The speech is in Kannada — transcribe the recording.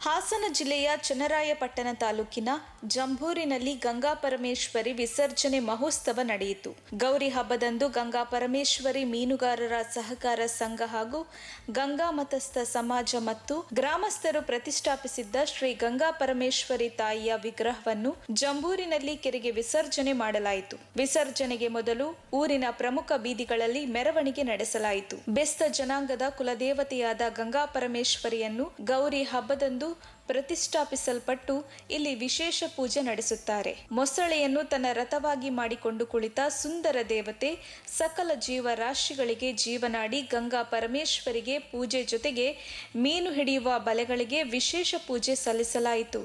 ಹಾಸನ ಜಿಲ್ಲೆಯ ಚನ್ನರಾಯಪಟ್ಟಣ ತಾಲೂಕಿನ ಜಂಬೂರಿನಲ್ಲಿ ಗಂಗಾ ಪರಮೇಶ್ವರಿ ವಿಸರ್ಜನೆ ಮಹೋತ್ಸವ ನಡೆಯಿತು. ಗೌರಿ ಹಬ್ಬದಂದು ಗಂಗಾ ಪರಮೇಶ್ವರಿ ಮೀನುಗಾರರ ಸಹಕಾರ ಸಂಘ ಹಾಗೂ ಗಂಗಾ ಮತಸ್ಥ ಸಮಾಜ ಮತ್ತು ಗ್ರಾಮಸ್ಥರು ಪ್ರತಿಷ್ಠಾಪಿಸಿದ್ದ ಶ್ರೀ ಗಂಗಾ ಪರಮೇಶ್ವರಿ ತಾಯಿಯ ವಿಗ್ರಹವನ್ನು ಜಂಬೂರಿನಲ್ಲಿ ಕೆರೆಗೆ ವಿಸರ್ಜನೆ ಮಾಡಲಾಯಿತು. ವಿಸರ್ಜನೆಗೆ ಮೊದಲು ಊರಿನ ಪ್ರಮುಖ ಬೀದಿಗಳಲ್ಲಿ ಮೆರವಣಿಗೆ ನಡೆಸಲಾಯಿತು. ಬೆಸ್ತ ಜನಾಂಗದ ಕುಲದೇವತೆಯಾದ ಗಂಗಾ ಪರಮೇಶ್ವರಿಯನ್ನು ಗೌರಿ ಹಬ್ಬದಂದು ಪ್ರತಿಷ್ಠಾಪಿಸಲ್ಪಟ್ಟು ಇಲ್ಲಿ ವಿಶೇಷ ಪೂಜೆ ನಡೆಸುತ್ತಾರೆ. ಮೊಸಳೆಯನ್ನು ತನ್ನ ರಥವಾಗಿ ಮಾಡಿಕೊಂಡು ಕುಳಿತ ಸುಂದರ ದೇವತೆ ಸಕಲ ಜೀವರಾಶಿಗಳಿಗೆ ಜೀವನಾಡಿ ಗಂಗಾ ಪರಮೇಶ್ವರಿಗೆ ಪೂಜೆ ಜೊತೆಗೆ ಮೀನು ಹಿಡಿಯುವ ಬಲೆಗಳಿಗೆ ವಿಶೇಷ ಪೂಜೆ ಸಲ್ಲಿಸಲಾಯಿತು.